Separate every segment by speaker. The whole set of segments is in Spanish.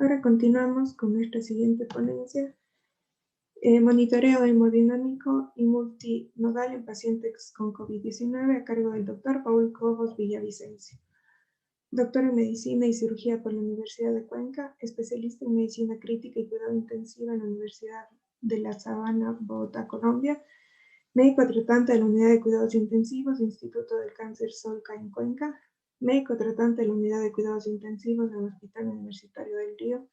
Speaker 1: Ahora continuamos con nuestra siguiente ponencia, monitoreo hemodinámico y multinodal en pacientes con COVID-19 a cargo del doctor Paul Cobos Villavicencio. Doctor en Medicina y Cirugía por la Universidad de Cuenca, especialista en Medicina Crítica y Cuidado Intensivo en la Universidad de La Sabana, Bogotá, Colombia, médico tratante de la Unidad de Cuidados Intensivos, Instituto del Cáncer Solca en Cuenca, médico tratante de la Unidad de Cuidados Intensivos del Hospital Universitario del Río,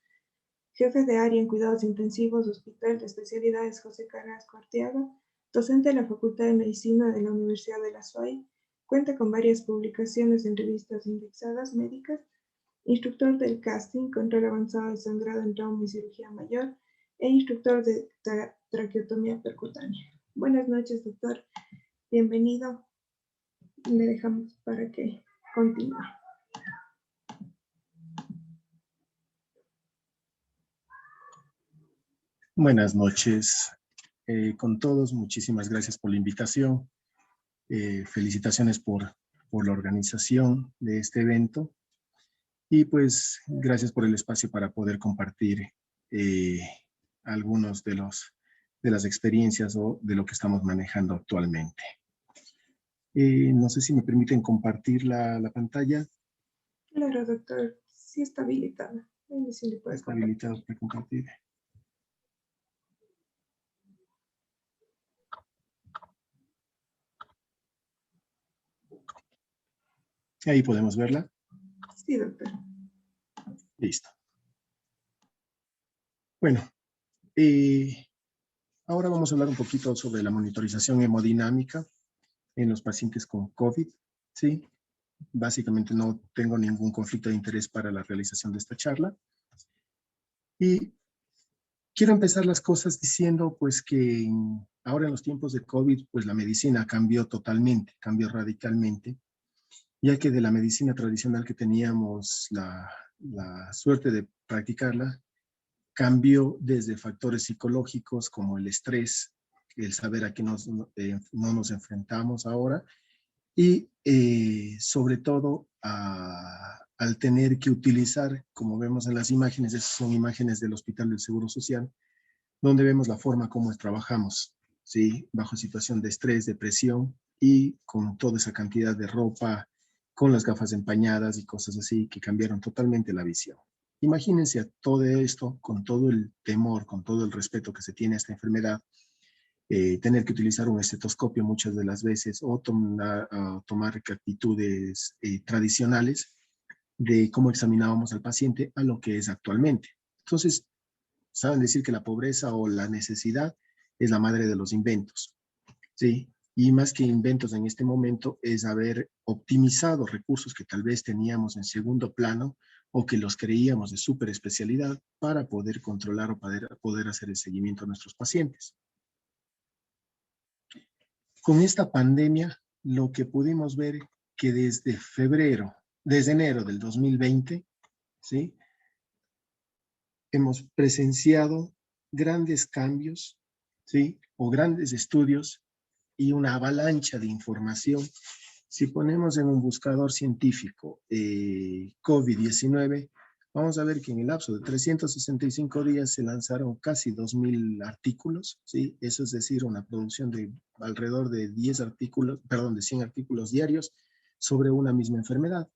Speaker 1: jefe de área en Cuidados Intensivos, Hospital de Especialidades José Carrasco Arteaga, docente de la Facultad de Medicina de la Universidad de la SUAY, cuenta con varias publicaciones en revistas indexadas médicas, instructor del casting, control avanzado de sangrado en trauma y cirugía mayor, e instructor de traqueotomía percutánea. Buenas noches, doctor. Bienvenido. Le dejamos para que continúe.
Speaker 2: Buenas noches con todos. Muchísimas gracias por la invitación. Felicitaciones por la organización de este evento. Y pues gracias por el espacio para poder compartir algunos de las experiencias o de lo que estamos manejando actualmente. No sé si me permiten compartir la pantalla.
Speaker 1: Claro, doctor. Sí está habilitada. Sí le puede
Speaker 2: está habilitado para compartir. Ahí podemos verla.
Speaker 1: Sí, doctor.
Speaker 2: Listo. Bueno, ahora vamos a hablar un poquito sobre la monitorización hemodinámica en los pacientes con COVID, ¿sí? Básicamente no tengo ningún conflicto de interés para la realización de esta charla. Y quiero empezar las cosas diciendo pues que ahora en los tiempos de COVID pues la medicina cambió totalmente, cambió radicalmente, ya que de la medicina tradicional que teníamos la suerte de practicarla, cambió desde factores psicológicos como el estrés, el saber a qué no nos enfrentamos ahora, y sobre todo al tener que utilizar, como vemos en las imágenes, esas son imágenes del Hospital del Seguro Social, donde vemos la forma como trabajamos, ¿sí? Bajo situación de estrés, depresión y con toda esa cantidad de ropa, con las gafas empañadas y cosas así que cambiaron totalmente la visión. Imagínense a todo esto, con todo el temor, con todo el respeto que se tiene a esta enfermedad, tener que utilizar un estetoscopio muchas de las veces o tomar actitudes tradicionales de cómo examinábamos al paciente a lo que es actualmente. Entonces, saben decir que la pobreza o la necesidad es la madre de los inventos, ¿sí? Y más que inventos en este momento es haber optimizado recursos que tal vez teníamos en segundo plano o que los creíamos de súper especialidad para poder controlar o poder hacer el seguimiento a nuestros pacientes. Con esta pandemia, lo que pudimos ver que desde enero del 2020, ¿sí? Hemos presenciado grandes cambios, ¿sí? O grandes estudios y una avalancha de información. Si ponemos en un buscador científico COVID-19, vamos a ver que en el lapso de 365 días se lanzaron casi 2.000 artículos, ¿sí? Eso es decir, una producción de alrededor de 100 artículos diarios sobre una misma enfermedad.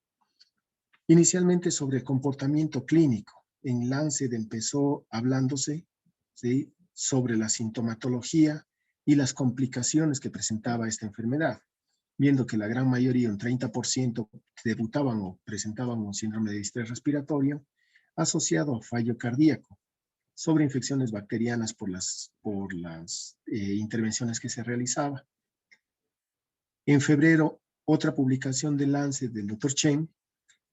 Speaker 2: Inicialmente sobre el comportamiento clínico. En Lancet empezó hablándose, ¿sí? Sobre la sintomatología y las complicaciones que presentaba esta enfermedad, viendo que la gran mayoría, un 30%, debutaban o presentaban un síndrome de distrés respiratorio asociado a fallo cardíaco, sobre infecciones bacterianas por las intervenciones que se realizaban. En febrero, otra publicación de Lancet del Dr. Chen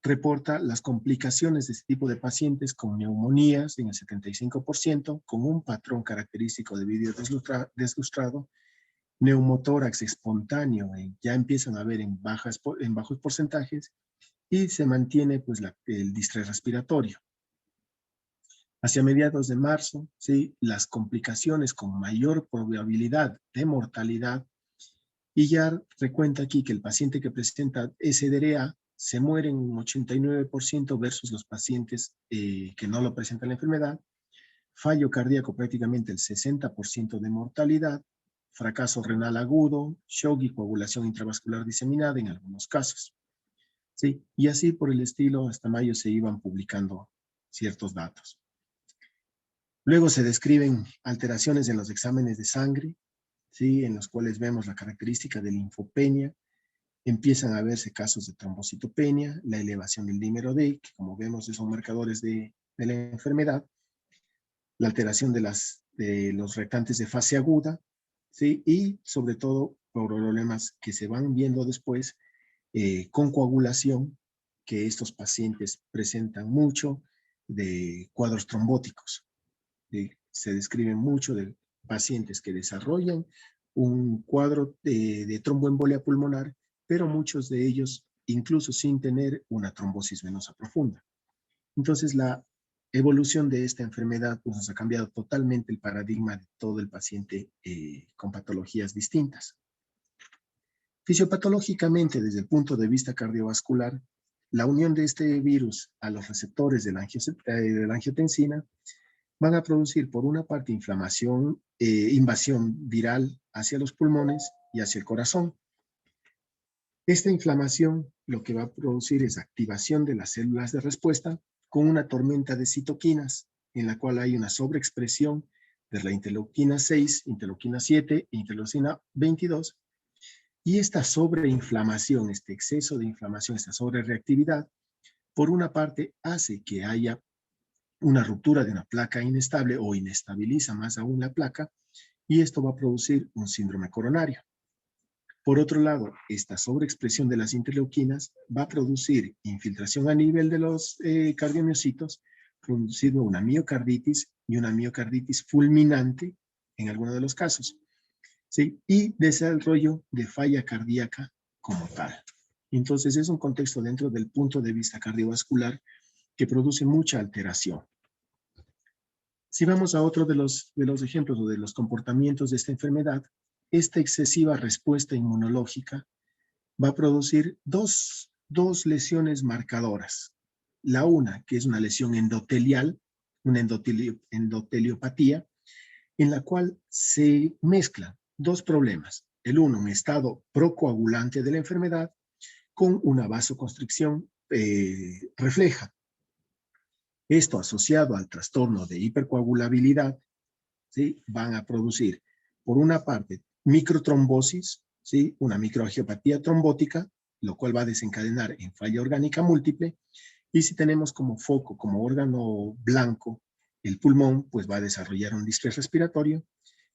Speaker 2: reporta las complicaciones de este tipo de pacientes con neumonías en el 75%, con un patrón característico de vidrio deslustrado, neumotórax espontáneo, ya empiezan a ver en bajos porcentajes, y se mantiene pues, el distrés respiratorio. Hacia mediados de marzo, ¿sí? Las complicaciones con mayor probabilidad de mortalidad, y ya recuenta aquí que el paciente que presenta SDRA se mueren un 89% versus los pacientes que no lo presentan la enfermedad, fallo cardíaco prácticamente el 60% de mortalidad, fracaso renal agudo, shock y coagulación intravascular diseminada en algunos casos. ¿Sí? Y así por el estilo, hasta mayo se iban publicando ciertos datos. Luego se describen alteraciones en los exámenes de sangre, ¿sí? En los cuales vemos la característica de linfopenia. Empiezan a verse casos de trombocitopenia, la elevación del dímero D, que como vemos son marcadores de la enfermedad, la alteración de los reactantes de fase aguda, ¿sí? Y sobre todo problemas que se van viendo después con coagulación, que estos pacientes presentan mucho de cuadros trombóticos. Se describen mucho de pacientes que desarrollan un cuadro de tromboembolia pulmonar, pero muchos de ellos incluso sin tener una trombosis venosa profunda. Entonces, la evolución de esta enfermedad pues, nos ha cambiado totalmente el paradigma de todo el paciente con patologías distintas. Fisiopatológicamente, desde el punto de vista cardiovascular, la unión de este virus a los receptores de la angiotensina van a producir, por una parte, inflamación, invasión viral hacia los pulmones y hacia el corazón. Esta inflamación lo que va a producir es activación de las células de respuesta con una tormenta de citoquinas, en la cual hay una sobreexpresión de la interleuquina 6, interleuquina 7 e interleuquina 22. Y esta sobreinflamación, este exceso de inflamación, esta sobrereactividad, por una parte hace que haya una ruptura de una placa inestable o inestabiliza más aún la placa, y esto va a producir un síndrome coronario. Por otro lado, esta sobreexpresión de las interleuquinas va a producir infiltración a nivel de los cardiomiocitos, produciendo una miocarditis y una miocarditis fulminante en algunos de los casos, ¿sí? Y desarrollo de falla cardíaca como tal. Entonces, es un contexto dentro del punto de vista cardiovascular que produce mucha alteración. Si vamos a otro de los ejemplos o de los comportamientos de esta enfermedad, esta excesiva respuesta inmunológica va a producir dos lesiones marcadoras. La una, que es una lesión endotelial, una endoteliopatía, en la cual se mezclan dos problemas. El uno, un estado procoagulante de la enfermedad con una vasoconstricción refleja. Esto asociado al trastorno de hipercoagulabilidad, ¿sí? Van a producir, por una parte, microtrombosis, ¿sí? Una microangiopatía trombótica, lo cual va a desencadenar en falla orgánica múltiple, y si tenemos como foco, como órgano blanco, el pulmón, pues va a desarrollar un distrés respiratorio,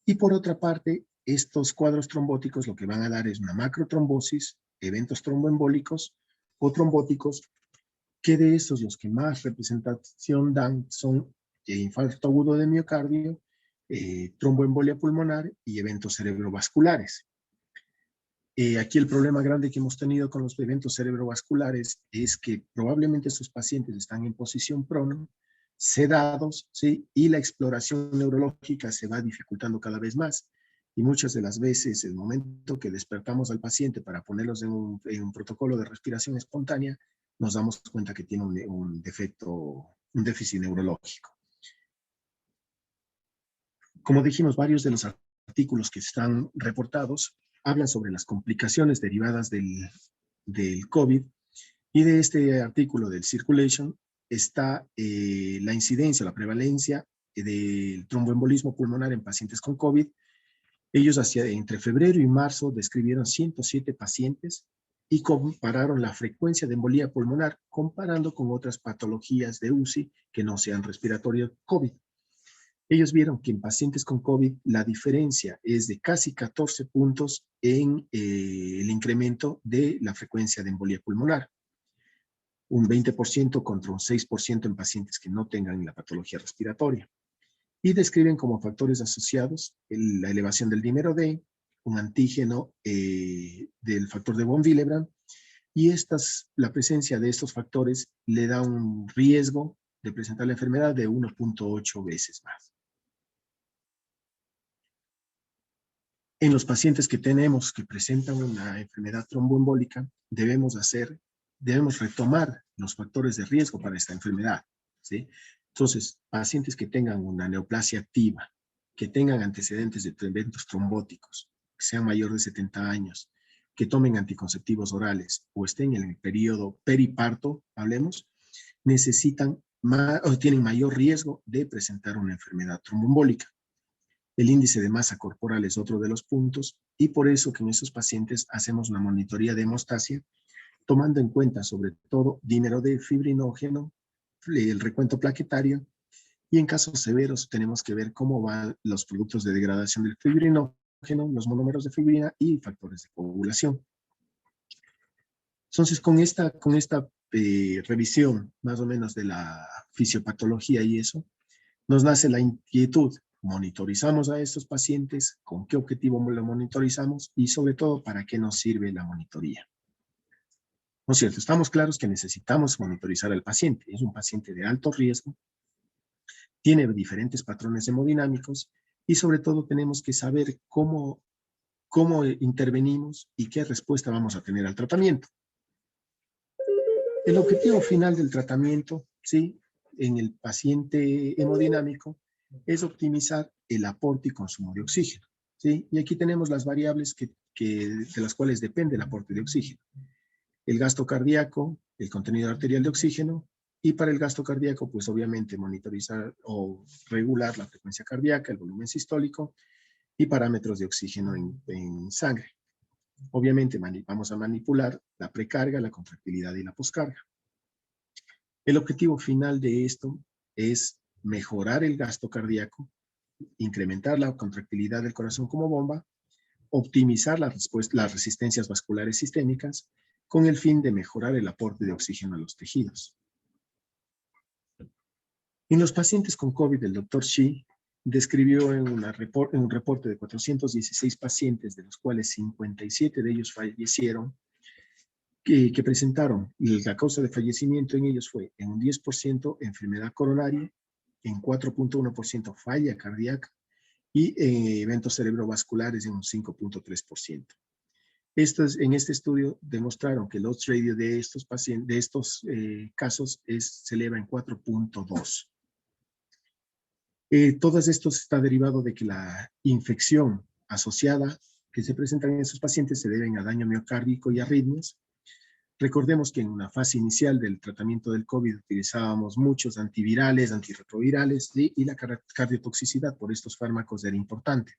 Speaker 2: y por otra parte, estos cuadros trombóticos lo que van a dar es una macrotrombosis, eventos tromboembólicos o trombóticos, que de esos los que más representación dan son infarto agudo de miocardio, tromboembolia pulmonar y eventos cerebrovasculares. Aquí el problema grande que hemos tenido con los eventos cerebrovasculares es que probablemente estos pacientes están en posición prono, sedados, ¿sí? Y la exploración neurológica se va dificultando cada vez más. Y muchas de las veces, el momento que despertamos al paciente para ponerlos en un protocolo de respiración espontánea, nos damos cuenta que tiene un defecto, un déficit neurológico. Como dijimos, varios de los artículos que están reportados hablan sobre las complicaciones derivadas del COVID, y de este artículo del Circulation está la incidencia, la prevalencia del tromboembolismo pulmonar en pacientes con COVID. Ellos entre febrero y marzo describieron 107 pacientes y compararon la frecuencia de embolía pulmonar comparando con otras patologías de UCI que no sean respiratorio COVID. Ellos vieron que en pacientes con COVID la diferencia es de casi 14 puntos en el incremento de la frecuencia de embolía pulmonar. Un 20% contra un 6% en pacientes que no tengan la patología respiratoria. Y describen como factores asociados la elevación del dímero D, un antígeno del factor de von Willebrand, y la presencia de estos factores le da un riesgo de presentar la enfermedad de 1.8 veces más. En los pacientes que tenemos que presentan una enfermedad tromboembólica, debemos hacer debemos retomar los factores de riesgo para esta enfermedad, ¿sí? Entonces, pacientes que tengan una neoplasia activa, que tengan antecedentes de eventos trombóticos, que sean mayores de 70 años, que tomen anticonceptivos orales o estén en el periodo periparto, hablemos, necesitan o tienen mayor riesgo de presentar una enfermedad tromboembólica. El índice de masa corporal es otro de los puntos y por eso que en esos pacientes hacemos una monitoría de hemostasia tomando en cuenta sobre todo dímero de fibrinógeno, el recuento plaquetario y en casos severos tenemos que ver cómo van los productos de degradación del fibrinógeno, los monómeros de fibrina y factores de coagulación. Entonces, con esta revisión más o menos de la fisiopatología y eso, nos nace la inquietud. Monitorizamos a estos pacientes, con qué objetivo lo monitorizamos y sobre todo para qué nos sirve la monitoría. ¿No es cierto? Estamos claros que necesitamos monitorizar al paciente. Es un paciente de alto riesgo, tiene diferentes patrones hemodinámicos y sobre todo tenemos que saber cómo intervenimos y qué respuesta vamos a tener al tratamiento. El objetivo final del tratamiento, ¿sí?, en el paciente hemodinámico es optimizar el aporte y consumo de oxígeno, ¿sí? Y aquí tenemos las variables de las cuales depende el aporte de oxígeno. El gasto cardíaco, el contenido arterial de oxígeno, y para el gasto cardíaco, pues obviamente monitorizar o regular la frecuencia cardíaca, el volumen sistólico y parámetros de oxígeno en sangre. Obviamente vamos a manipular la precarga, la contractilidad y la poscarga. El objetivo final de esto es mejorar el gasto cardíaco, incrementar la contractilidad del corazón como bomba, optimizar las resistencias vasculares sistémicas con el fin de mejorar el aporte de oxígeno a los tejidos. En los pacientes con COVID, el Dr. Shi describió en un reporte de 416 pacientes, de los cuales 57 de ellos fallecieron, que presentaron, la causa de fallecimiento en ellos fue en un 10% enfermedad coronaria, en 4.1% falla cardíaca y eventos cerebrovasculares en un 5.3%. En este estudio demostraron que el odds ratio de estos casos se eleva en 4.2. Todo esto está derivado de que la infección asociada que se presenta en estos pacientes se deben a daño miocárdico y arritmias. Recordemos que en una fase inicial del tratamiento del COVID utilizábamos muchos antivirales, antirretrovirales y la cardiotoxicidad por estos fármacos era importante.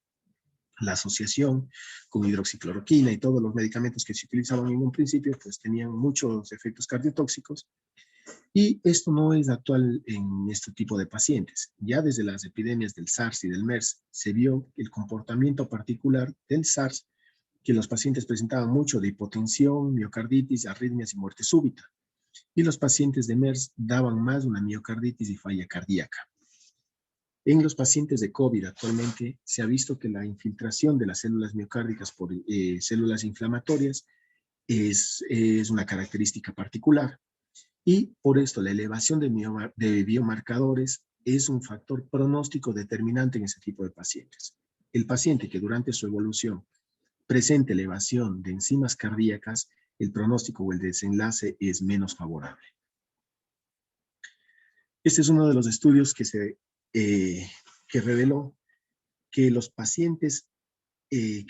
Speaker 2: La asociación con hidroxicloroquina y todos los medicamentos que se utilizaban en un principio pues tenían muchos efectos cardiotóxicos y esto no es actual en este tipo de pacientes. Ya desde las epidemias del SARS y del MERS se vio el comportamiento particular del SARS, que los pacientes presentaban mucho de hipotensión, miocarditis, arritmias y muerte súbita. Y los pacientes de MERS daban más una miocarditis y falla cardíaca. En los pacientes de COVID actualmente se ha visto que la infiltración de las células miocárdicas por células inflamatorias es una característica particular. Y por esto la elevación de biomarcadores es un factor pronóstico determinante en ese tipo de pacientes. El paciente que durante su evolución presente elevación de enzimas cardíacas, el pronóstico o el desenlace es menos favorable. Este es uno de los estudios que reveló que los pacientes que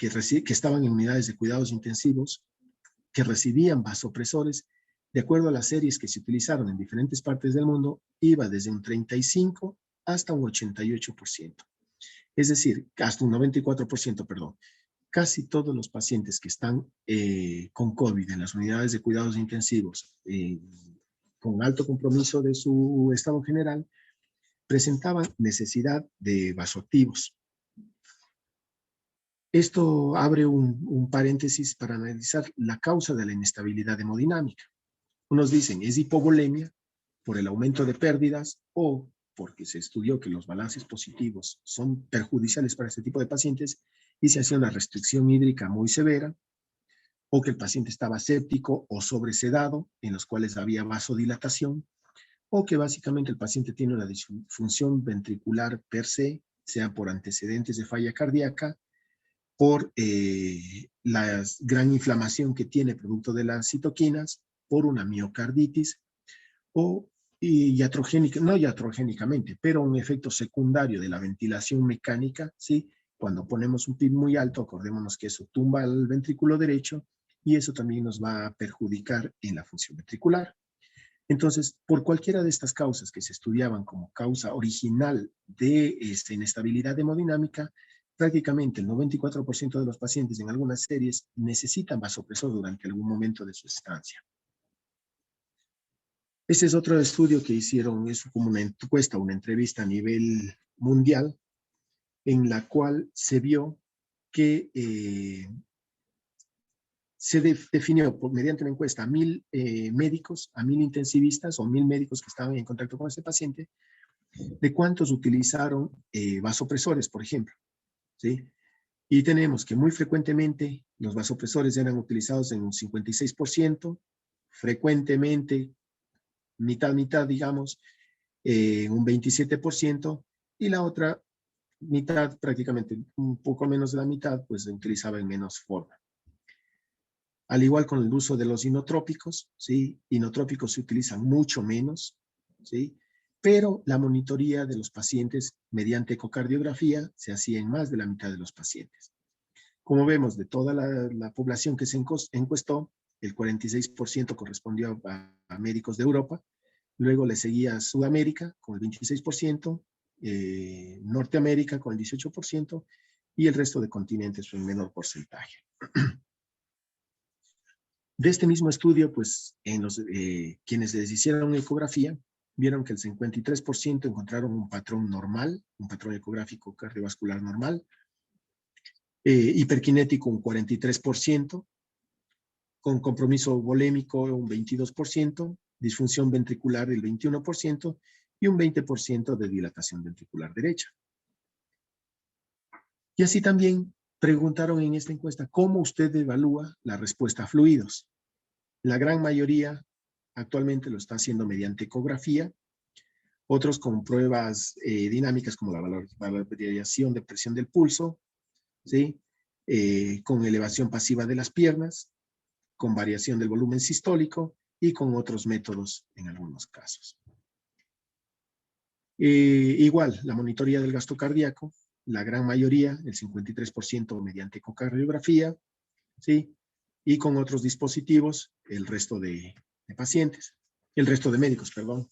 Speaker 2: estaban en unidades de cuidados intensivos, que recibían vasopresores, de acuerdo a las series que se utilizaron en diferentes partes del mundo, iba desde un 35 hasta un 88%. Es decir, hasta un 94%, perdón. Casi todos los pacientes que están con COVID en las unidades de cuidados intensivos, con alto compromiso de su estado general, presentaban necesidad de vasoactivos. Esto abre un paréntesis para analizar la causa de la inestabilidad hemodinámica. Unos dicen es hipovolemia por el aumento de pérdidas o porque se estudió que los balances positivos son perjudiciales para este tipo de pacientes y se hacía una restricción hídrica muy severa, o que el paciente estaba séptico o sobresedado, en los cuales había vasodilatación, o que básicamente el paciente tiene una disfunción ventricular per se, sea por antecedentes de falla cardíaca, por la gran inflamación que tiene producto de las citoquinas, por una miocarditis o iatrogénica, no iatrogénicamente, pero un efecto secundario de la ventilación mecánica, ¿sí? Cuando ponemos un PIB muy alto, acordémonos que eso tumba el ventrículo derecho y eso también nos va a perjudicar en la función ventricular. Entonces, por cualquiera de estas causas que se estudiaban como causa original de esta inestabilidad hemodinámica, prácticamente el 94% de los pacientes en algunas series necesitan vasopresor durante algún momento de su estancia. Este es otro estudio que hicieron, es como una encuesta, una entrevista a nivel mundial, en la cual se vio que se definió mediante una encuesta a 1,000 médicos, a 1,000 intensivistas o 1,000 médicos que estaban en contacto con este paciente, de cuántos utilizaron vasopresores, por ejemplo, ¿sí? Y tenemos que muy frecuentemente los vasopresores eran utilizados en un 56%, frecuentemente, mitad, digamos, un 27%, y la otra mitad, prácticamente un poco menos de la mitad, pues se utilizaba en menos forma. Al igual con el uso de los inotrópicos, ¿sí? Inotrópicos se utilizan mucho menos, ¿sí? Pero la monitoría de los pacientes mediante ecocardiografía se hacía en más de la mitad de los pacientes. Como vemos, de toda la población que se encuestó, el 46% correspondió a médicos de Europa, luego le seguía Sudamérica con el 26%, Norteamérica con el 18% y el resto de continentes un menor porcentaje. De este mismo estudio, pues, quienes les hicieron ecografía, vieron que el 53% encontraron un patrón normal, un patrón ecográfico cardiovascular normal, hiperkinético un 43%, con compromiso volémico un 22%, disfunción ventricular del 21% y un 20% de dilatación ventricular derecha. Y así también preguntaron en esta encuesta cómo usted evalúa la respuesta a fluidos. La gran mayoría actualmente lo está haciendo mediante ecografía, otros con pruebas dinámicas como la variación de presión del pulso, ¿sí? Con elevación pasiva de las piernas, con variación del volumen sistólico y con otros métodos en algunos casos. Igual, la monitoría del gasto cardíaco, la gran mayoría, el 53% mediante ecocardiografía, ¿sí? Y con otros dispositivos, el resto de pacientes, el resto de médicos, perdón.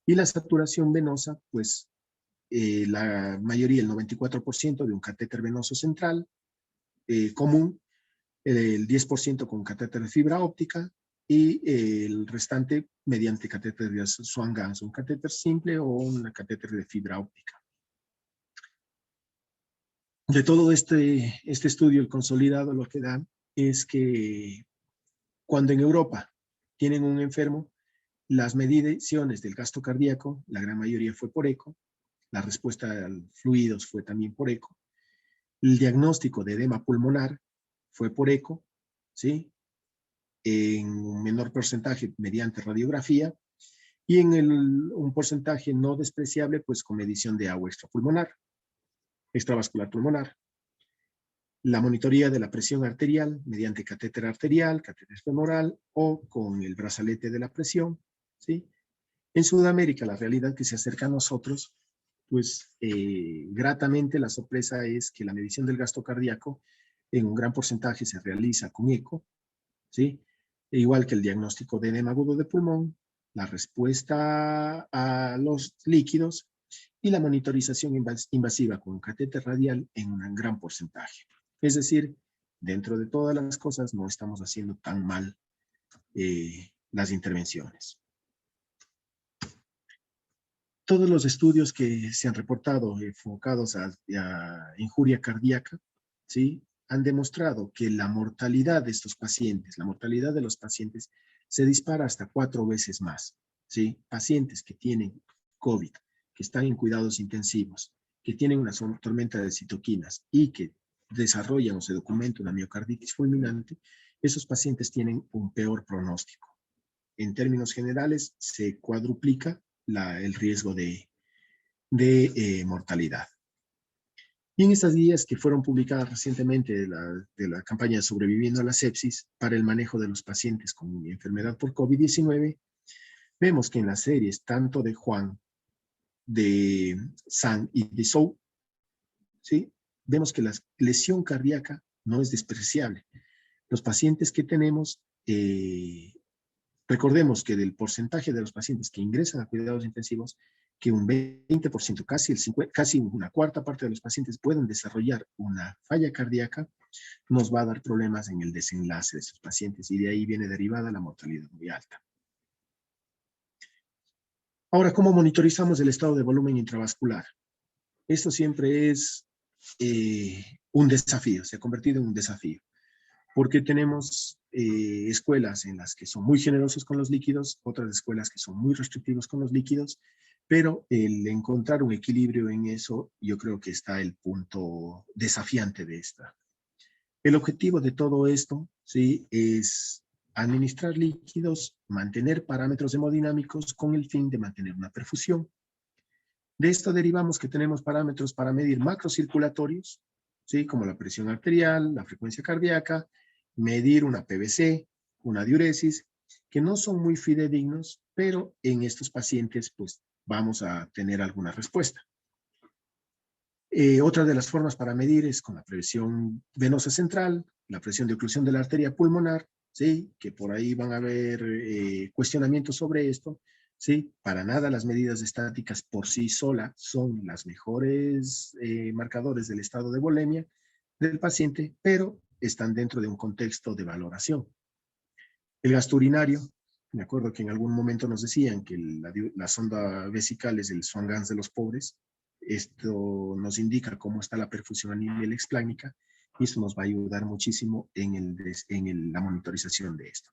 Speaker 2: Y la saturación venosa, pues la mayoría, el 94% de un catéter venoso central común, el 10% con catéter de fibra óptica y el restante mediante catéter de Swan-Ganz, un catéter simple o un catéter de fibra óptica. De todo este estudio, el consolidado lo que da es que cuando en Europa tienen un enfermo, las mediciones del gasto cardíaco, la gran mayoría fue por eco, la respuesta a fluidos fue también por eco, el diagnóstico de edema pulmonar fue por eco, ¿sí? En un menor porcentaje mediante radiografía y en un porcentaje no despreciable pues con medición de agua extravascular pulmonar. La monitoría de la presión arterial mediante catéter arterial, catéter femoral o con el brazalete de la presión, ¿sí? En Sudamérica, la realidad que se acerca a nosotros, pues gratamente la sorpresa es que la medición del gasto cardíaco en un gran porcentaje se realiza con eco, ¿sí? E igual que el diagnóstico de edema agudo de pulmón, la respuesta a los líquidos y la monitorización invasiva con catéter radial en un gran porcentaje. Es decir, dentro de todas las cosas no estamos haciendo tan mal las intervenciones. Todos los estudios que se han reportado enfocados a injuria cardíaca, ¿sí? Han demostrado que la mortalidad de estos pacientes, la mortalidad de los pacientes se dispara hasta 4 veces más, ¿sí? Pacientes que tienen COVID, que están en cuidados intensivos, que tienen una tormenta de citoquinas y que desarrollan o se documenta una miocarditis fulminante, esos pacientes tienen un peor pronóstico. En términos generales, se cuadruplica el riesgo de mortalidad. Y en estas guías que fueron publicadas recientemente de la campaña Sobreviviendo a la Sepsis para el manejo de los pacientes con enfermedad por COVID-19, vemos que en las series tanto de Juan, de San y de Zhou, ¿sí? Vemos que la lesión cardíaca no es despreciable. Los pacientes que tenemos, recordemos que del porcentaje de los pacientes que ingresan a cuidados intensivos, que un 20%, casi una cuarta parte de los pacientes pueden desarrollar una falla cardíaca, nos va a dar problemas en el desenlace de esos pacientes y de ahí viene derivada la mortalidad muy alta. Ahora, ¿cómo monitorizamos el estado de volumen intravascular? Esto siempre es un desafío, se ha convertido en un desafío, porque tenemos escuelas en las que son muy generosos con los líquidos, otras escuelas que son muy restrictivos con los líquidos, pero el encontrar un equilibrio en eso, yo creo que está el punto desafiante de esta. El objetivo de todo esto, ¿sí?, es administrar líquidos, mantener parámetros hemodinámicos con el fin de mantener una perfusión. De esto derivamos que tenemos parámetros para medir macrocirculatorios, ¿sí?, como la presión arterial, la frecuencia cardíaca, medir una PVC, una diuresis, que no son muy fidedignos, pero en estos pacientes pues vamos a tener alguna respuesta. Otra de las formas para medir es con la presión venosa central, la presión de oclusión de la arteria pulmonar, ¿sí?, que por ahí van a haber cuestionamientos sobre esto, ¿sí? Para nada las medidas estáticas por sí solas son las mejores marcadores del estado de volemia del paciente, pero están dentro de un contexto de valoración. El gasto urinario, me acuerdo que en algún momento nos decían que la sonda vesical es el Swan-Ganz de los pobres. Esto nos indica cómo está la perfusión a nivel explánica y eso nos va a ayudar muchísimo en la monitorización de esto.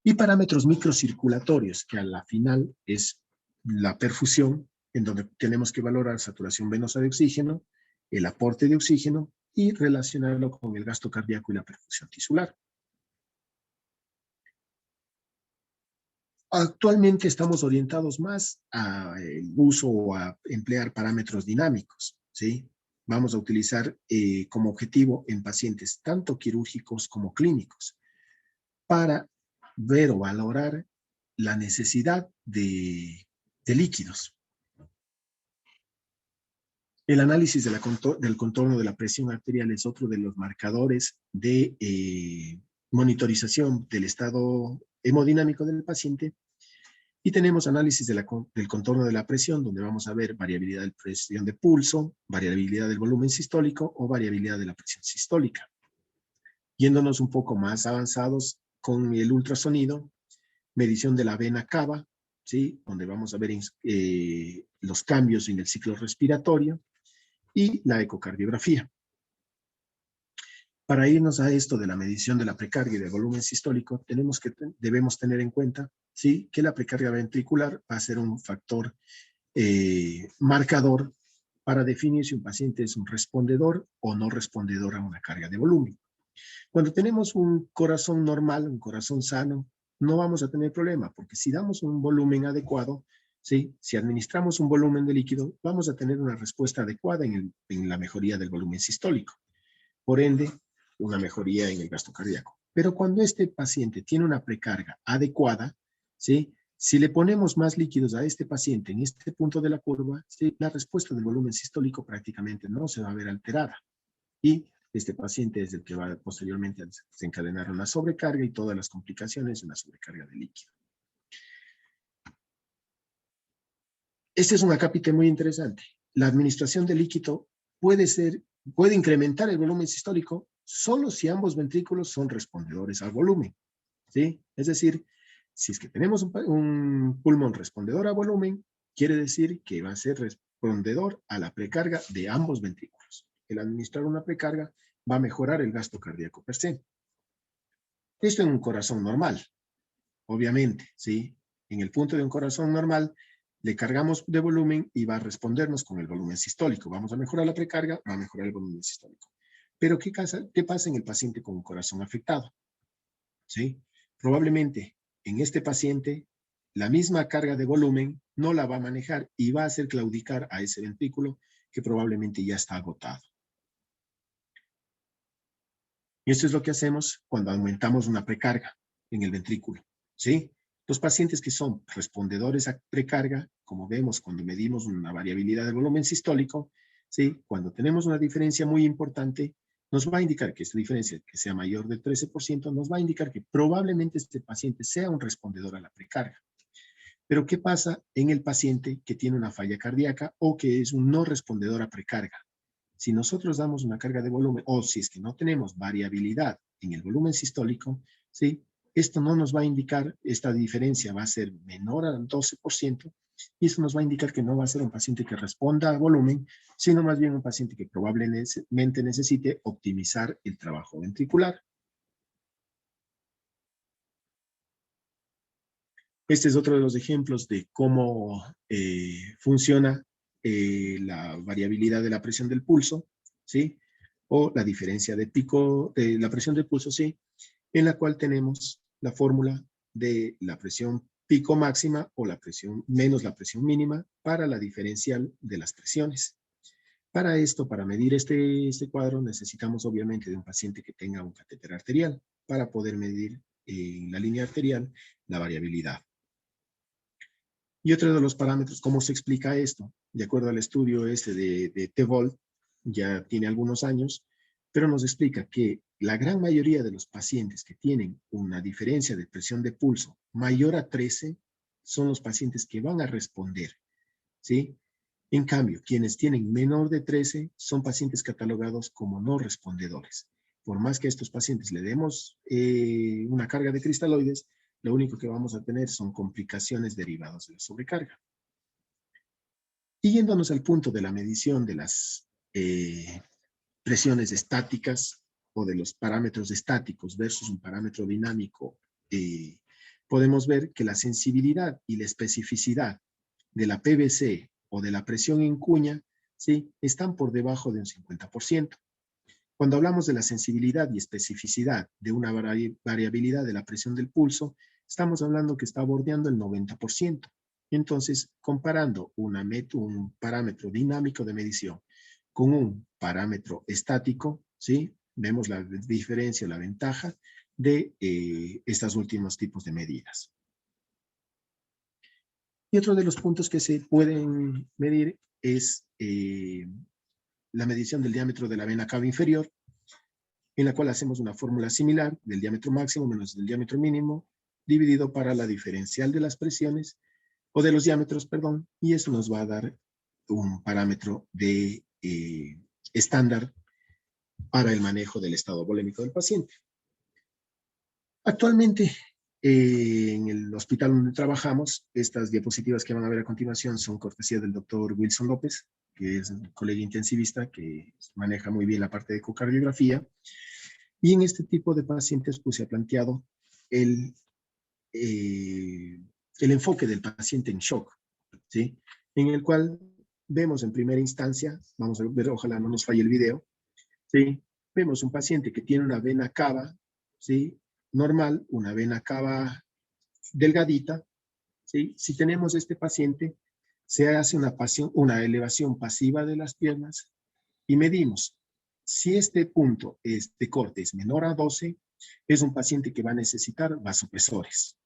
Speaker 2: Y parámetros microcirculatorios, que a la final es la perfusión, en donde tenemos que valorar saturación venosa de oxígeno, el aporte de oxígeno y relacionarlo con el gasto cardíaco y la perfusión tisular. Actualmente estamos orientados más al uso o a emplear parámetros dinámicos, ¿sí? Vamos a utilizar como objetivo en pacientes tanto quirúrgicos como clínicos para ver o valorar la necesidad de líquidos. El análisis del contorno de la presión arterial es otro de los marcadores de monitorización del estado hemodinámico del paciente. Y tenemos análisis del contorno de la presión, donde vamos a ver variabilidad de presión de pulso, variabilidad del volumen sistólico o variabilidad de la presión sistólica. Yéndonos un poco más avanzados con el ultrasonido, medición de la vena cava, ¿sí?, donde vamos a ver los cambios en el ciclo respiratorio, y la ecocardiografía. Para irnos a esto de la medición de la precarga y del volumen sistólico, debemos tener en cuenta, ¿sí?, que la precarga ventricular va a ser un factor marcador para definir si un paciente es un respondedor o no respondedor a una carga de volumen. Cuando tenemos un corazón normal, un corazón sano, no vamos a tener problema, porque si damos un volumen adecuado, ¿sí?, si administramos un volumen de líquido, vamos a tener una respuesta adecuada en la mejoría del volumen sistólico. Por ende, una mejoría en el gasto cardíaco. Pero cuando este paciente tiene una precarga adecuada, ¿sí?, si le ponemos más líquidos a este paciente en este punto de la curva, ¿sí?, la respuesta del volumen sistólico prácticamente no se va a ver alterada. Y este paciente es el que va posteriormente a desencadenar una sobrecarga y todas las complicaciones de una sobrecarga de líquido. Este es un acápite muy interesante. La administración de líquido puede incrementar el volumen sistólico solo si ambos ventrículos son respondedores al volumen, ¿sí? Es decir, si es que tenemos un pulmón respondedor a volumen, quiere decir que va a ser respondedor a la precarga de ambos ventrículos. El administrar una precarga va a mejorar el gasto cardíaco per se. Esto en un corazón normal, obviamente, ¿sí? En el punto de un corazón normal, le cargamos de volumen y va a respondernos con el volumen sistólico. Vamos a mejorar la precarga, va a mejorar el volumen sistólico. Pero ¿qué pasa en el paciente con un corazón afectado? ¿Sí? Probablemente en este paciente la misma carga de volumen no la va a manejar y va a hacer claudicar a ese ventrículo que probablemente ya está agotado. Y esto es lo que hacemos cuando aumentamos una precarga en el ventrículo, ¿sí? Los pacientes que son respondedores a precarga, como vemos cuando medimos una variabilidad del volumen sistólico, ¿sí? Cuando tenemos una diferencia muy importante, nos va a indicar que esta diferencia, que sea mayor del 13%, nos va a indicar que probablemente este paciente sea un respondedor a la precarga. Pero ¿qué pasa en el paciente que tiene una falla cardíaca o que es un no respondedor a precarga? Si nosotros damos una carga de volumen, o si es que no tenemos variabilidad en el volumen sistólico, ¿sí? Esto no nos va a indicar, esta diferencia va a ser menor al 12%, y eso nos va a indicar que no va a ser un paciente que responda a volumen, sino más bien un paciente que probablemente necesite optimizar el trabajo ventricular. Este es otro de los ejemplos de cómo funciona la variabilidad de la presión del pulso, ¿sí? O la diferencia de pico, de la presión del pulso, ¿sí? En la cual tenemos la fórmula de la presión pico máxima o la presión menos la presión mínima para la diferencial de las presiones. Para esto, para medir este cuadro, necesitamos obviamente de un paciente que tenga un catéter arterial para poder medir en la línea arterial la variabilidad. Y otro de los parámetros, ¿cómo se explica esto? De acuerdo al estudio de T-Volt, ya tiene algunos años, pero nos explica que la gran mayoría de los pacientes que tienen una diferencia de presión de pulso mayor a 13 son los pacientes que van a responder, ¿sí? En cambio, quienes tienen menor de 13 son pacientes catalogados como no respondedores. Por más que a estos pacientes le demos una carga de cristaloides, lo único que vamos a tener son complicaciones derivadas de la sobrecarga. Y yéndonos al punto de la medición de las presiones estáticas o de los parámetros estáticos versus un parámetro dinámico, podemos ver que la sensibilidad y la especificidad de la PVC o de la presión en cuña, ¿sí? Están por debajo de un 50%. Cuando hablamos de la sensibilidad y especificidad de una variabilidad de la presión del pulso, estamos hablando que está bordeando el 90%. Entonces, comparando un parámetro dinámico de medición con un parámetro estático, ¿sí? Vemos la diferencia, la ventaja de estos últimos tipos de medidas. Y otro de los puntos que se pueden medir es la medición del diámetro de la vena cava inferior, en la cual hacemos una fórmula similar del diámetro máximo menos del diámetro mínimo, dividido para la diferencial de las presiones, o de los diámetros, perdón, y eso nos va a dar un parámetro de estándar para el manejo del estado volémico del paciente. Actualmente, en el hospital donde trabajamos, estas diapositivas que van a ver a continuación son cortesía del doctor Wilson López, que es un colega intensivista que maneja muy bien la parte de ecocardiografía. Y en este tipo de pacientes pues, se ha planteado el enfoque del paciente en shock, ¿sí? En el cual vemos en primera instancia, vamos a ver, ojalá no nos falle el video, ¿sí? Vemos un paciente que tiene una vena cava, ¿sí? Normal, una vena cava delgadita, ¿sí? Si tenemos este paciente, se hace una elevación pasiva de las piernas y medimos. Si este punto de corte es menor a 12, es un paciente que va a necesitar vasopresores.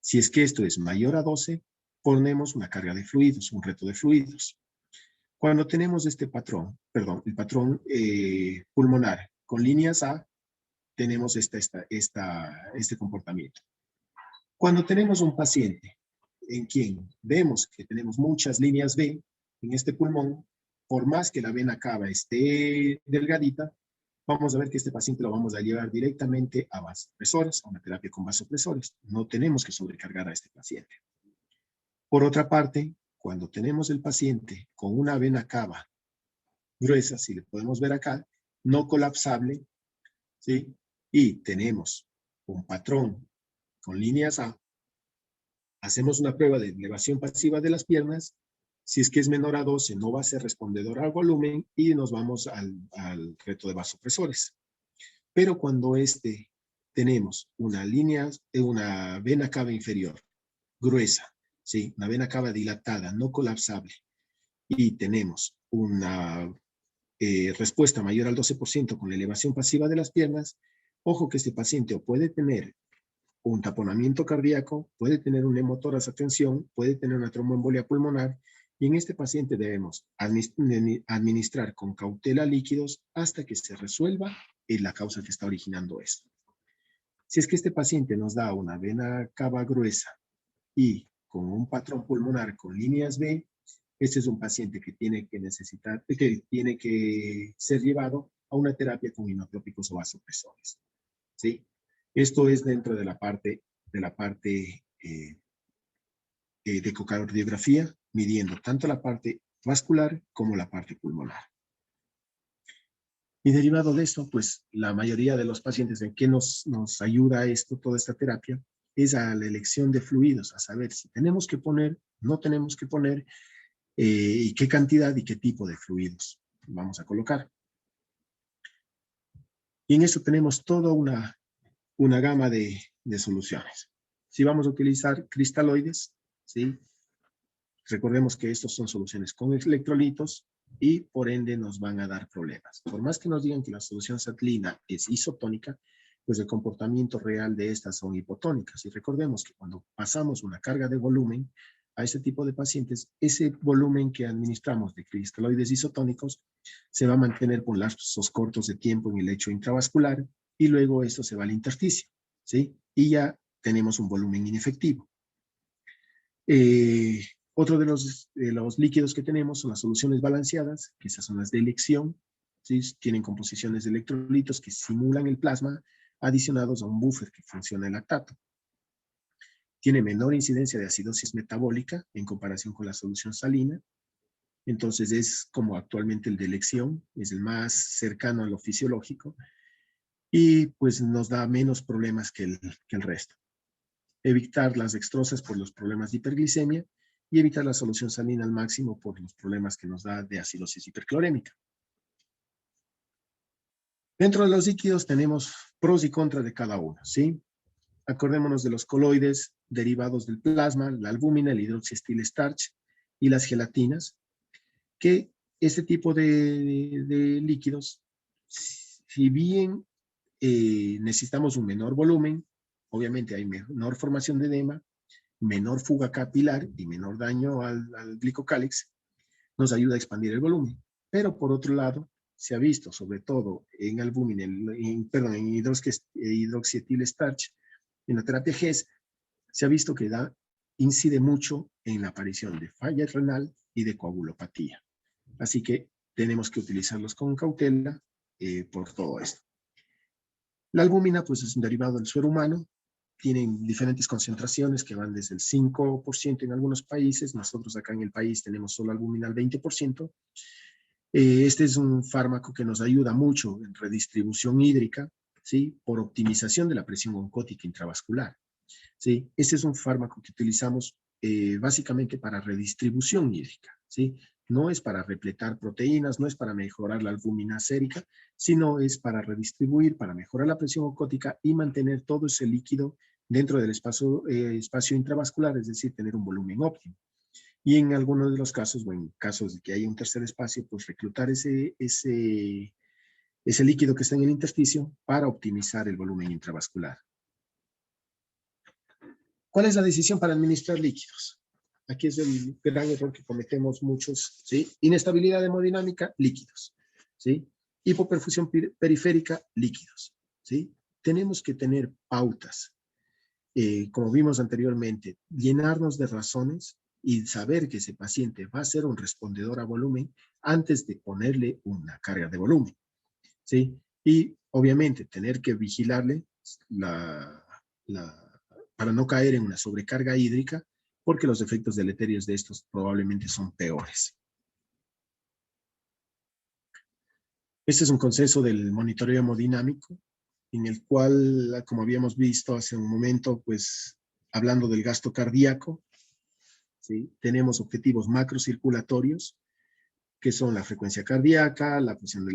Speaker 2: Si es que esto es mayor a 12, ponemos una carga de fluidos, un reto de fluidos. Cuando tenemos este patrón, perdón, el patrón pulmonar con líneas A, tenemos este comportamiento. Cuando tenemos un paciente en quien vemos que tenemos muchas líneas B en este pulmón, por más que la vena cava esté delgadita, vamos a ver que este paciente lo vamos a llevar directamente a vasopresores, a una terapia con vasopresores. No tenemos que sobrecargar a este paciente. Por otra parte, cuando tenemos el paciente con una vena cava gruesa, si le podemos ver acá, no colapsable, ¿sí? Y tenemos un patrón con líneas A, hacemos una prueba de elevación pasiva de las piernas. Si es que es menor a 12, no va a ser respondedor al volumen y nos vamos al reto de vasopresores. Pero cuando tenemos una vena cava inferior gruesa, ¿sí? Una vena cava dilatada, no colapsable, y tenemos una respuesta mayor al 12% con la elevación pasiva de las piernas, ojo que este paciente o puede tener un taponamiento cardíaco, puede tener un hemotórax a tensión, puede tener una tromboembolia pulmonar, y en este paciente debemos administrar con cautela líquidos hasta que se resuelva la causa que está originando esto. Si es que este paciente nos da una vena cava gruesa y con un patrón pulmonar con líneas B, este es un paciente que tiene que ser llevado a una terapia con inotrópicos o vasopresores. ¿Sí? Esto es dentro de la parte de ecocardiografía, midiendo tanto la parte vascular como la parte pulmonar. Y derivado de esto, pues la mayoría de los pacientes en que nos ayuda esto, toda esta terapia, es a la elección de fluidos, a saber si tenemos que poner, no tenemos que poner, y qué cantidad y qué tipo de fluidos vamos a colocar. Y en eso tenemos toda una gama de soluciones. Si vamos a utilizar cristaloides, ¿sí? Recordemos que estos son soluciones con electrolitos y por ende nos van a dar problemas. Por más que nos digan que la solución satlina es isotónica, pues el comportamiento real de estas son hipotónicas. Y recordemos que cuando pasamos una carga de volumen a este tipo de pacientes, ese volumen que administramos de cristaloides isotónicos se va a mantener por lapsos cortos de tiempo en el lecho intravascular y luego esto se va al intersticio, ¿sí? Y ya tenemos un volumen inefectivo. Otro de los líquidos que tenemos son las soluciones balanceadas, que esas son las de elección, ¿sí? Tienen composiciones de electrolitos que simulan el plasma, adicionados a un buffer que funciona el lactato. Tiene menor incidencia de acidosis metabólica en comparación con la solución salina. Entonces es como actualmente el de elección, es el más cercano a lo fisiológico y pues nos da menos problemas que el resto. Evitar las dextrosas por los problemas de hiperglicemia y evitar la solución salina al máximo por los problemas que nos da de acidosis hiperclorémica. Dentro de los líquidos tenemos pros y contras de cada uno, ¿sí? Acordémonos de los coloides derivados del plasma, la albúmina, el hidroxiestil starch y las gelatinas, que este tipo de líquidos, si bien necesitamos un menor volumen, obviamente hay menor formación de edema, menor fuga capilar y menor daño al glicocálix, nos ayuda a expandir el volumen. Pero por otro lado, se ha visto, sobre todo en albúmina, en hidroxietil starch, en la terapia GES, se ha visto que incide mucho en la aparición de falla renal y de coagulopatía. Así que tenemos que utilizarlos con cautela por todo esto. La albúmina, pues, es un derivado del suero humano. Tienen diferentes concentraciones que van desde el 5% en algunos países. Nosotros acá en el país tenemos solo albúmina al 20%. Este es un fármaco que nos ayuda mucho en redistribución hídrica, ¿sí? Por optimización de la presión oncótica intravascular, ¿sí? Este es un fármaco que utilizamos básicamente para redistribución hídrica, ¿sí? No es para repletar proteínas, no es para mejorar la albúmina sérica, sino es para redistribuir, para mejorar la presión oncótica y mantener todo ese líquido dentro del espacio intravascular, es decir, tener un volumen óptimo. Y en algunos de los casos, o en casos de que haya un tercer espacio, pues reclutar ese líquido que está en el intersticio para optimizar el volumen intravascular. ¿Cuál es la decisión para administrar líquidos? Aquí es el gran error que cometemos muchos, ¿sí? Inestabilidad hemodinámica, líquidos, ¿sí? Hipoperfusión periférica, líquidos, ¿sí? Tenemos que tener pautas, como vimos anteriormente, llenarnos de razones y saber que ese paciente va a ser un respondedor a volumen antes de ponerle una carga de volumen, ¿sí? Y obviamente tener que vigilarle para no caer en una sobrecarga hídrica, porque los efectos deleterios de estos probablemente son peores. Este es un consenso del monitoreo hemodinámico, en el cual, como habíamos visto hace un momento, pues hablando del gasto cardíaco, ¿sí? Tenemos objetivos macrocirculatorios, que son la frecuencia cardíaca, la presión de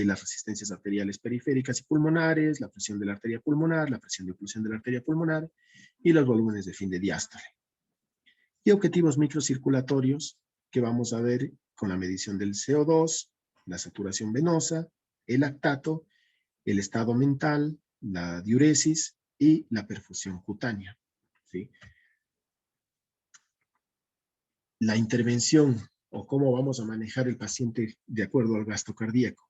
Speaker 2: las resistencias arteriales periféricas y pulmonares, la presión de la arteria pulmonar, la presión de oclusión de la arteria pulmonar y los volúmenes de fin de diástole. Y objetivos microcirculatorios que vamos a ver con la medición del CO2, la saturación venosa, el lactato, el estado mental, la diuresis y la perfusión cutánea, ¿sí? La intervención o cómo vamos a manejar el paciente de acuerdo al gasto cardíaco.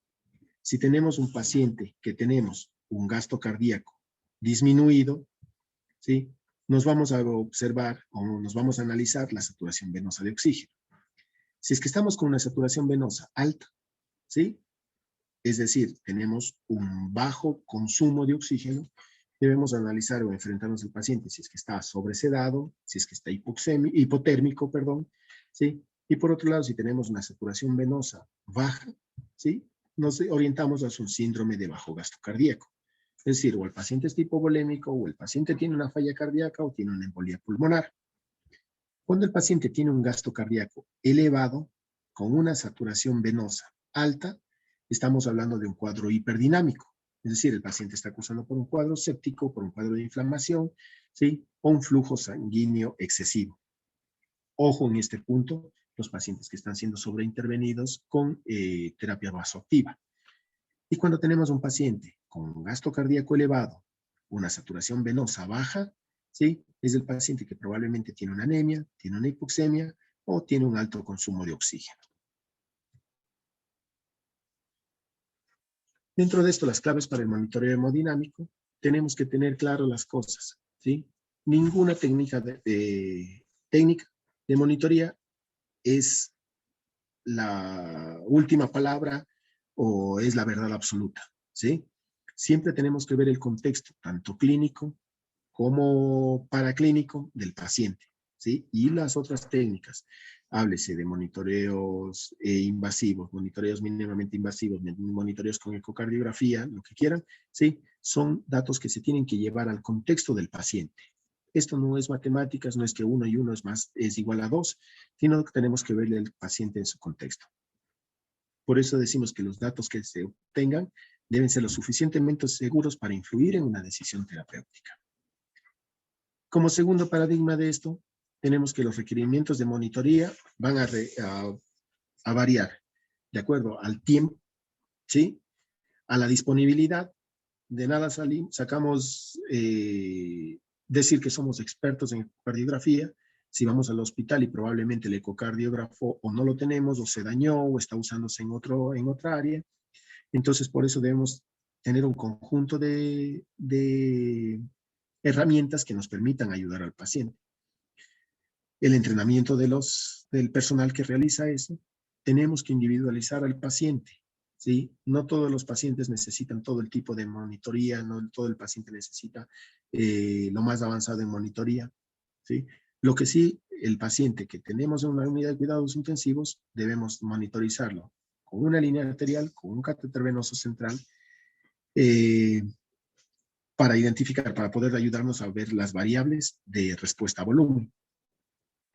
Speaker 2: Si tenemos un paciente que tenemos un gasto cardíaco disminuido, ¿sí? Nos vamos a observar o nos vamos a analizar la saturación venosa de oxígeno. Si es que estamos con una saturación venosa alta, ¿sí? Es decir, tenemos un bajo consumo de oxígeno, debemos analizar o enfrentarnos al paciente si es que está sobresedado, si es que está hipotérmico, perdón, ¿sí? Y por otro lado, si tenemos una saturación venosa baja, ¿sí? Nos orientamos hacia un síndrome de bajo gasto cardíaco. Es decir, o el paciente es hipovolémico, o el paciente tiene una falla cardíaca, o tiene una embolia pulmonar. Cuando el paciente tiene un gasto cardíaco elevado, con una saturación venosa alta, estamos hablando de un cuadro hiperdinámico. Es decir, el paciente está acusando por un cuadro séptico, por un cuadro de inflamación, ¿sí? O un flujo sanguíneo excesivo. Ojo en este punto, los pacientes que están siendo sobreintervenidos con terapia vasoactiva. Y cuando tenemos un paciente con un gasto cardíaco elevado, una saturación venosa baja, ¿sí? Es el paciente que probablemente tiene una anemia, tiene una hipoxemia o tiene un alto consumo de oxígeno. Dentro de esto, las claves para el monitoreo hemodinámico, tenemos que tener claro las cosas, ¿sí? Ninguna técnica de monitoría es la última palabra o es la verdad absoluta, ¿sí? Siempre tenemos que ver el contexto, tanto clínico como paraclínico del paciente, ¿sí? Y las otras técnicas, háblese de monitoreos invasivos, monitoreos mínimamente invasivos, monitoreos con ecocardiografía, lo que quieran, ¿sí? Son datos que se tienen que llevar al contexto del paciente. Esto no es matemáticas, no es que 1 y 1 es igual a 2, sino que tenemos que verle al paciente en su contexto. Por eso decimos que los datos que se obtengan deben ser lo suficientemente seguros para influir en una decisión terapéutica. Como segundo paradigma de esto, tenemos que los requerimientos de monitoría van a variar de acuerdo al tiempo, ¿sí? A la disponibilidad. De nada sacamos decir que somos expertos en ecocardiografía si vamos al hospital y probablemente el ecocardiógrafo o no lo tenemos o se dañó o está usándose en otra área. Entonces, por eso debemos tener un conjunto de herramientas que nos permitan ayudar al paciente. El entrenamiento del personal que realiza eso, tenemos que individualizar al paciente, ¿sí? No todos los pacientes necesitan todo el tipo de monitoría, no todo el paciente necesita lo más avanzado en monitoría, ¿sí? Lo que sí, el paciente que tenemos en una unidad de cuidados intensivos, debemos monitorizarlo con una línea arterial, con un catéter venoso central, para identificar, para poder ayudarnos a ver las variables de respuesta a volumen.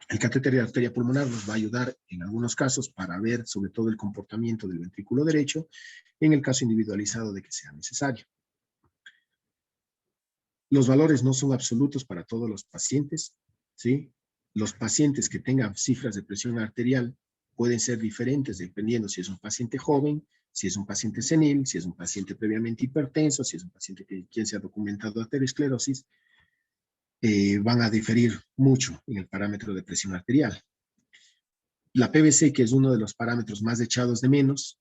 Speaker 2: El catéter de arteria pulmonar nos va a ayudar en algunos casos para ver sobre todo el comportamiento del ventrículo derecho, en el caso individualizado de que sea necesario. Los valores no son absolutos para todos los pacientes, ¿sí? Los pacientes que tengan cifras de presión arterial pueden ser diferentes dependiendo si es un paciente joven, si es un paciente senil, si es un paciente previamente hipertenso, si es un paciente quien se ha documentado aterosclerosis, van a diferir mucho en el parámetro de presión arterial. La PVC, que es uno de los parámetros más echados de menos,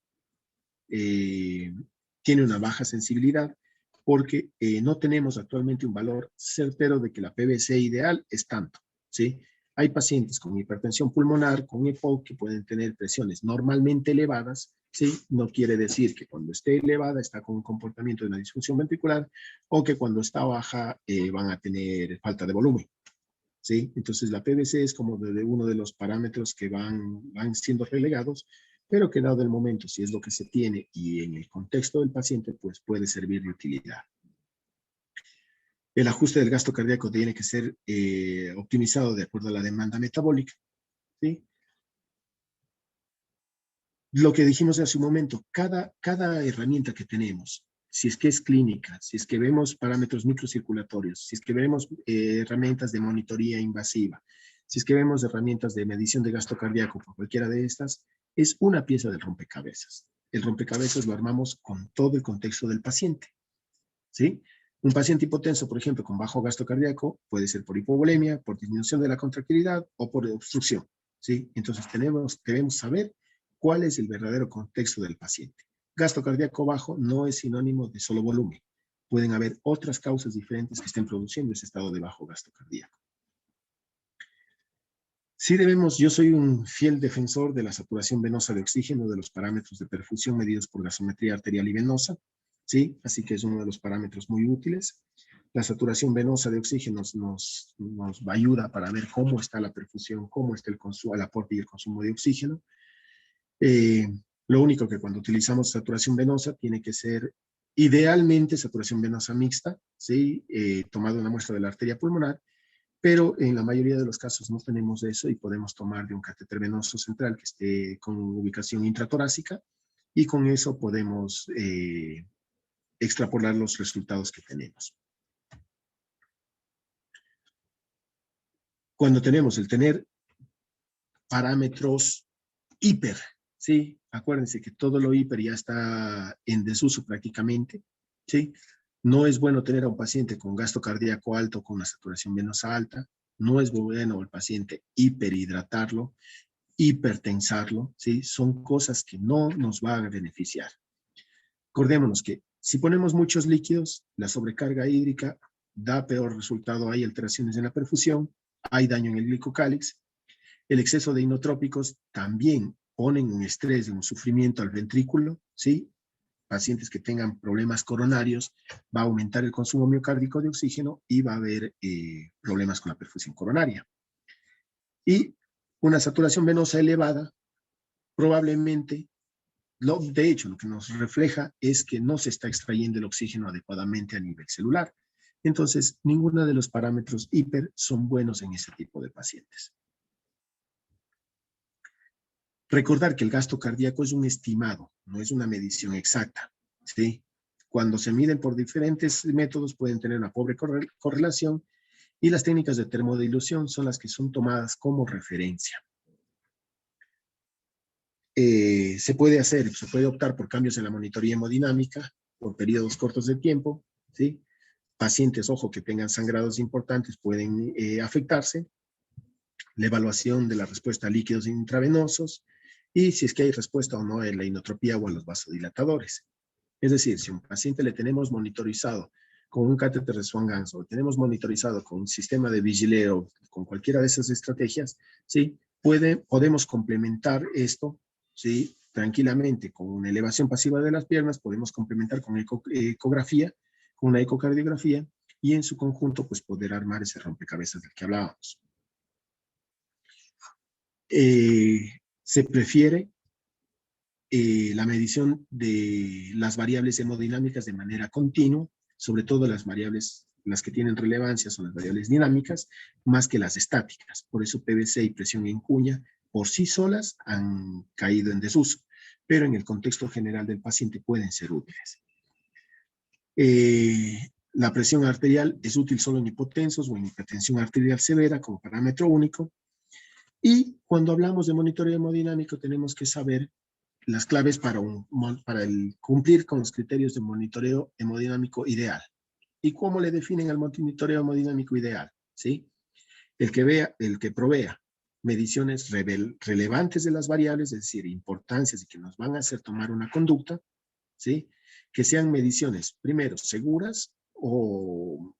Speaker 2: tiene una baja sensibilidad porque no tenemos actualmente un valor certero de que la PVC ideal es tanto, ¿sí? Hay pacientes con hipertensión pulmonar, con EPOC, que pueden tener presiones normalmente elevadas, ¿sí? No quiere decir que cuando esté elevada está con un comportamiento de una disfunción ventricular o que cuando está baja van a tener falta de volumen, ¿sí? Entonces la PVC es como uno de los parámetros que van siendo relegados, pero que dado el momento, si es lo que se tiene y en el contexto del paciente, pues puede servir de utilidad. El ajuste del gasto cardíaco tiene que ser optimizado de acuerdo a la demanda metabólica, ¿sí? Lo que dijimos hace un momento, cada herramienta que tenemos, si es que es clínica, si es que vemos parámetros microcirculatorios, si es que vemos herramientas de monitoría invasiva, si es que vemos herramientas de medición de gasto cardíaco por cualquiera de estas, es una pieza del rompecabezas. El rompecabezas lo armamos con todo el contexto del paciente, ¿sí? Un paciente hipotenso, por ejemplo, con bajo gasto cardíaco, puede ser por hipovolemia, por disminución de la contractilidad o por obstrucción, ¿sí? Entonces debemos saber cuál es el verdadero contexto del paciente. Gasto cardíaco bajo no es sinónimo de solo volumen. Pueden haber otras causas diferentes que estén produciendo ese estado de bajo gasto cardíaco. Sí debemos, yo soy un fiel defensor de la saturación venosa de oxígeno, de los parámetros de perfusión medidos por gasometría arterial y venosa, ¿sí? Así que es uno de los parámetros muy útiles. La saturación venosa de oxígeno nos ayuda para ver cómo está la perfusión, cómo está el aporte y el consumo de oxígeno. Lo único que cuando utilizamos saturación venosa tiene que ser idealmente saturación venosa mixta, ¿sí? Tomado una muestra de la arteria pulmonar, pero en la mayoría de los casos no tenemos eso y podemos tomar de un catéter venoso central que esté con ubicación intratorácica y con eso podemos extrapolar los resultados que tenemos. Cuando tenemos el tener parámetros hiper, ¿sí? Acuérdense que todo lo hiper ya está en desuso prácticamente, ¿sí? No es bueno tener a un paciente con gasto cardíaco alto, con una saturación venosa alta. No es bueno el paciente hiperhidratarlo, hipertensarlo, ¿sí? Son cosas que no nos van a beneficiar. Acordémonos que si ponemos muchos líquidos, la sobrecarga hídrica da peor resultado. Hay alteraciones en la perfusión, hay daño en el glicocálix. El exceso de inotrópicos también ponen un estrés, un sufrimiento al ventrículo, ¿sí? Pacientes que tengan problemas coronarios, va a aumentar el consumo miocárdico de oxígeno y va a haber problemas con la perfusión coronaria. Y una saturación venosa elevada, probablemente, de hecho, lo que nos refleja es que no se está extrayendo el oxígeno adecuadamente a nivel celular. Entonces, ninguno de los parámetros hiper son buenos en ese tipo de pacientes. Recordar que el gasto cardíaco es un estimado, no es una medición exacta, ¿sí? Cuando se miden por diferentes métodos pueden tener una pobre correlación y las técnicas de termodilución son las que son tomadas como referencia. Se puede optar por cambios en la monitoría hemodinámica por periodos cortos de tiempo, ¿sí? Pacientes, ojo, que tengan sangrados importantes pueden afectarse. La evaluación de la respuesta a líquidos intravenosos y si es que hay respuesta o no en la inotropía o a los vasodilatadores. Es decir, si a un paciente le tenemos monitorizado con un catéter de Swan-Ganz o tenemos monitorizado con un sistema de vigileo, con cualquiera de esas estrategias, ¿sí? Podemos complementar esto, ¿sí? Tranquilamente con una elevación pasiva de las piernas, podemos complementar con ecografía, con una ecocardiografía y en su conjunto pues poder armar ese rompecabezas del que hablábamos. Se prefiere la medición de las variables hemodinámicas de manera continua, sobre todo las variables, las que tienen relevancia son las variables dinámicas, más que las estáticas. Por eso PVC y presión en cuña por sí solas han caído en desuso, pero en el contexto general del paciente pueden ser útiles. La presión arterial es útil solo en hipotensos o en hipertensión arterial severa como parámetro único. Y cuando hablamos de monitoreo hemodinámico tenemos que saber las claves para cumplir con los criterios de monitoreo hemodinámico ideal. ¿Y cómo le definen al monitoreo hemodinámico ideal? ¿Sí? El que provea mediciones relevantes de las variables, es decir, importancias y que nos van a hacer tomar una conducta, ¿sí? Que sean mediciones, primero, seguras o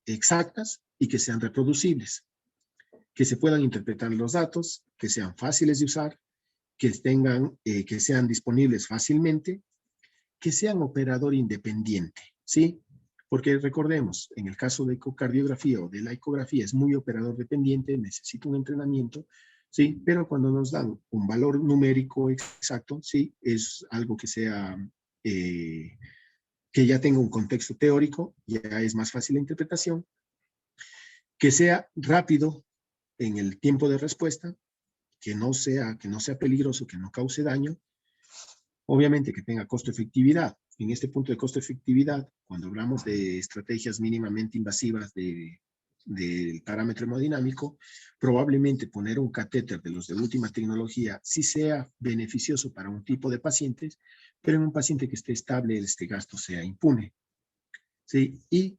Speaker 2: exactas y que sean reproducibles, que se puedan interpretar los datos, que sean fáciles de usar, que sean disponibles fácilmente, que sean operador independiente, ¿sí? Porque recordemos, en el caso de ecocardiografía o de la ecografía es muy operador dependiente, necesita un entrenamiento, ¿sí? Pero cuando nos dan un valor numérico exacto, ¿sí? Es algo que sea, que ya tenga un contexto teórico, ya es más fácil la interpretación, que sea rápido en el tiempo de respuesta, que no sea peligroso, que no cause daño, obviamente que tenga costo-efectividad. En este punto de costo-efectividad, cuando hablamos de estrategias mínimamente invasivas de del parámetro hemodinámico, probablemente poner un catéter de los de última tecnología sí sea beneficioso para un tipo de pacientes, pero en un paciente que esté estable, este gasto sea impune. ¿Sí? Y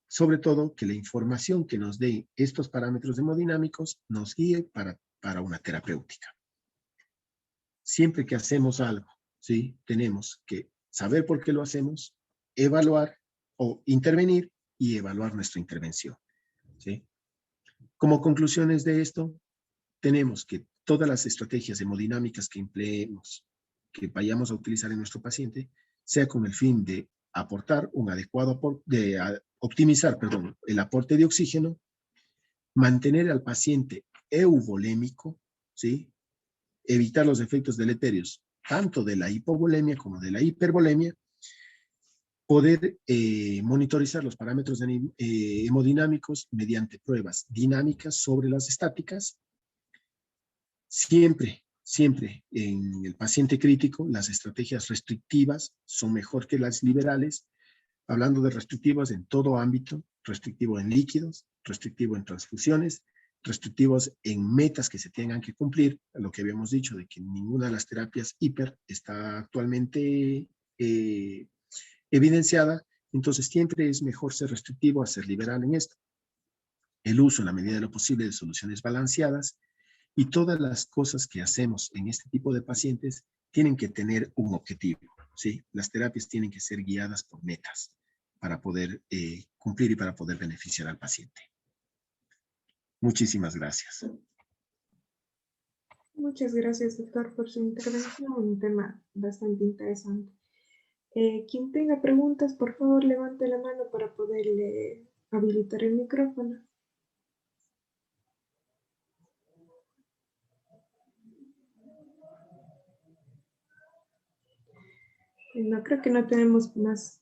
Speaker 2: sobre todo que la información que nos dé estos parámetros hemodinámicos nos guíe para una terapéutica. Siempre que hacemos algo, ¿sí? Tenemos que saber por qué lo hacemos, evaluar o intervenir y evaluar nuestra intervención, ¿sí? Como conclusiones de esto, tenemos que todas las estrategias hemodinámicas que empleemos, que vayamos a utilizar en nuestro paciente, sea con el fin de aportar un adecuado aporte, optimizar, perdón, el aporte de oxígeno, mantener al paciente euvolémico, ¿sí? Evitar los efectos deleterios, tanto de la hipovolemia como de la hipervolemia, poder monitorizar los parámetros hemodinámicos mediante pruebas dinámicas sobre las estáticas. Siempre en el paciente crítico, las estrategias restrictivas son mejor que las liberales, hablando de restrictivas en todo ámbito, restrictivo en líquidos, restrictivo en transfusiones, restrictivos en metas que se tengan que cumplir, lo que habíamos dicho de que ninguna de las terapias hiper está actualmente evidenciada, entonces siempre es mejor ser restrictivo a ser liberal en esto. El uso en la medida de lo posible de soluciones balanceadas y todas las cosas que hacemos en este tipo de pacientes tienen que tener un objetivo, ¿sí? Las terapias tienen que ser guiadas por metas para poder cumplir y para poder beneficiar al paciente. Muchísimas gracias.
Speaker 1: Muchas gracias, doctor, por su intervención. Un tema bastante interesante. Quien tenga preguntas, por favor, levante la mano para poderle habilitar el micrófono. No, creo que no tenemos más